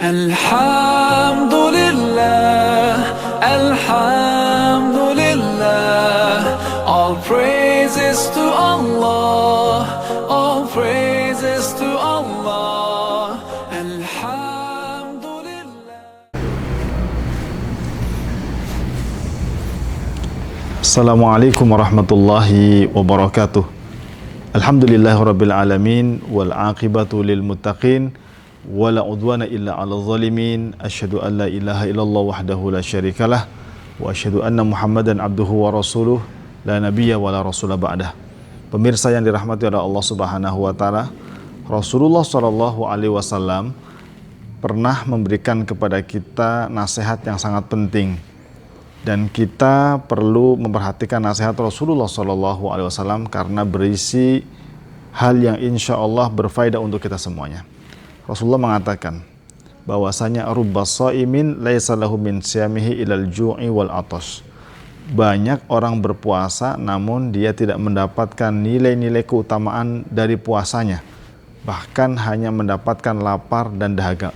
Alhamdulillah, Alhamdulillah, all praises to Allah, all praises to Allah, Alhamdulillah. Assalamualaikum warahmatullahi wabarakatuh. Alhamdulillahirabbil alamin wal aqibatu lil muttaqin wala udwana illa 'alal zalimin. Asyhadu an la ilaha illallah wahdahu la syarikalah wa asyhadu anna Muhammadan abduhu wa rasuluh la nabiyya wala rasula ba'dah. Pemirsa yang dirahmati oleh Allah Subhanahu wa taala, Rasulullah sallallahu alaihi wasallam pernah memberikan kepada kita nasihat yang sangat penting. Dan kita perlu memperhatikan nasihat Rasulullah SAW karena berisi hal yang insya Allah berfaedah untuk kita semuanya. Rasulullah mengatakan bahwasanya rubba shaimin laisa lahu min siyamihi ilal ju'i wal atash. Banyak orang berpuasa namun dia tidak mendapatkan nilai-nilai keutamaan dari puasanya, bahkan hanya mendapatkan lapar dan dahaga.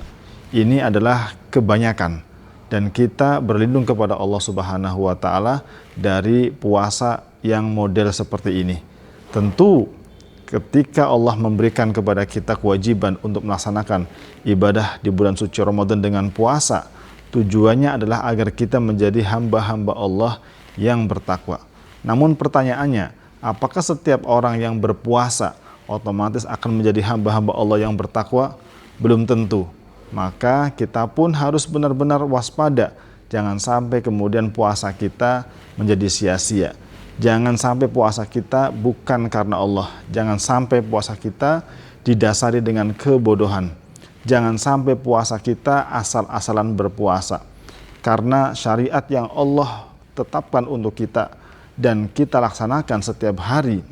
Ini adalah kebanyakan. Dan kita berlindung kepada Allah Subhanahu wa taala dari puasa yang model seperti ini. Tentu ketika Allah memberikan kepada kita kewajiban untuk melaksanakan ibadah di bulan suci Ramadan dengan puasa, tujuannya adalah agar kita menjadi hamba-hamba Allah yang bertakwa. Namun pertanyaannya, apakah setiap orang yang berpuasa otomatis akan menjadi hamba-hamba Allah yang bertakwa? Belum tentu. Maka kita pun harus benar-benar waspada. Jangan sampai kemudian puasa kita menjadi sia-sia. Jangan sampai puasa kita bukan karena Allah. Jangan sampai puasa kita didasari dengan kebodohan. Jangan sampai puasa kita asal-asalan berpuasa. Karena syariat yang Allah tetapkan untuk kita dan kita laksanakan setiap hari,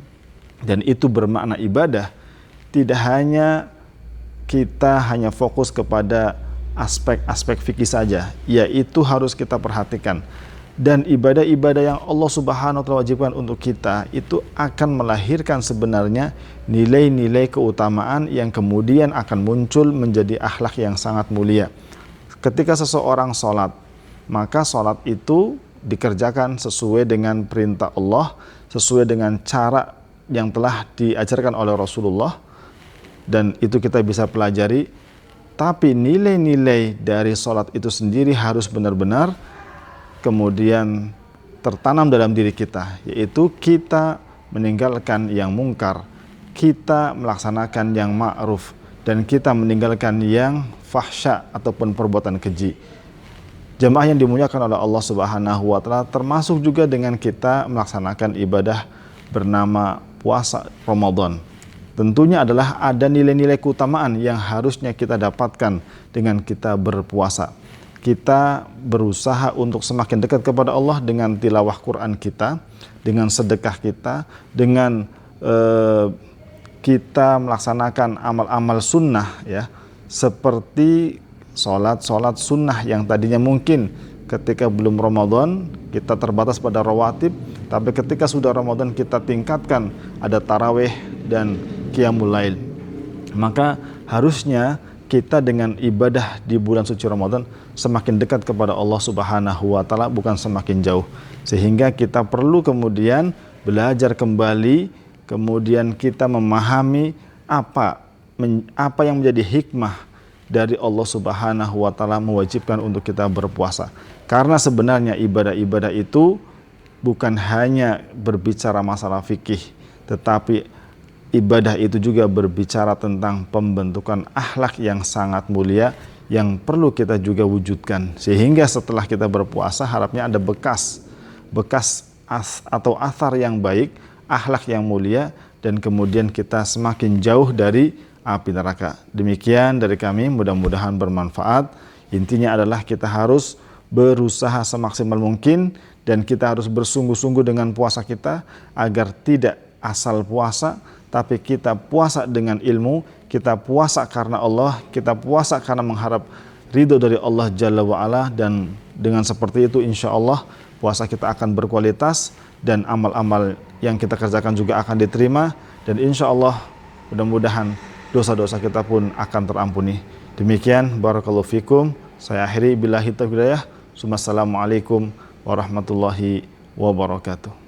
dan itu bermakna ibadah, tidak hanya kita hanya fokus kepada aspek-aspek fikih saja, yaitu harus kita perhatikan. Dan ibadah-ibadah yang Allah Subhanahu wa taala wajibkan untuk kita itu akan melahirkan sebenarnya nilai-nilai keutamaan yang kemudian akan muncul menjadi akhlak yang sangat mulia. Ketika seseorang sholat, maka sholat itu dikerjakan sesuai dengan perintah Allah, sesuai dengan cara yang telah diajarkan oleh Rasulullah, dan itu kita bisa pelajari. Tapi nilai-nilai dari sholat itu sendiri harus benar-benar kemudian tertanam dalam diri kita, yaitu kita meninggalkan yang mungkar, kita melaksanakan yang ma'ruf, dan kita meninggalkan yang fahsya ataupun perbuatan keji. Jamaah yang dimuliakan oleh Allah Subhanahu wa taala, termasuk juga dengan kita melaksanakan ibadah bernama puasa Ramadan. Tentunya adalah ada nilai-nilai keutamaan yang harusnya kita dapatkan dengan kita berpuasa. Kita berusaha untuk semakin dekat kepada Allah dengan tilawah Quran kita, dengan sedekah kita, dengan kita melaksanakan amal-amal sunnah, ya, seperti sholat sunnah yang tadinya mungkin ketika belum Ramadan kita terbatas pada rawatib, tapi ketika sudah Ramadan kita tingkatkan, ada tarawih dan qiyamul lail. Maka harusnya kita dengan ibadah di bulan suci Ramadan semakin dekat kepada Allah Subhanahu wa taala, bukan semakin jauh. Sehingga kita perlu kemudian belajar kembali, kemudian kita memahami apa yang menjadi hikmah dari Allah Subhanahu wa taala mewajibkan untuk kita berpuasa. Karena sebenarnya ibadah-ibadah itu bukan hanya berbicara masalah fikih, tetapi ibadah itu juga berbicara tentang pembentukan akhlak yang sangat mulia yang perlu kita juga wujudkan. Sehingga setelah kita berpuasa harapnya ada bekas atau athar yang baik, akhlak yang mulia, dan kemudian kita semakin jauh dari api neraka. Demikian dari kami, mudah-mudahan bermanfaat. Intinya adalah kita harus berusaha semaksimal mungkin dan kita harus bersungguh-sungguh dengan puasa kita agar tidak asal puasa, tapi kita puasa dengan ilmu, kita puasa karena Allah, kita puasa karena mengharap ridho dari Allah Jalla wa'ala, dan dengan seperti itu insya Allah puasa kita akan berkualitas dan amal-amal yang kita kerjakan juga akan diterima, dan insya Allah mudah-mudahan dosa-dosa kita pun akan terampuni. Demikian, barakallahu fikum. Saya akhiri billahi taufiq hidayah. Assalamualaikum warahmatullahi wabarakatuh.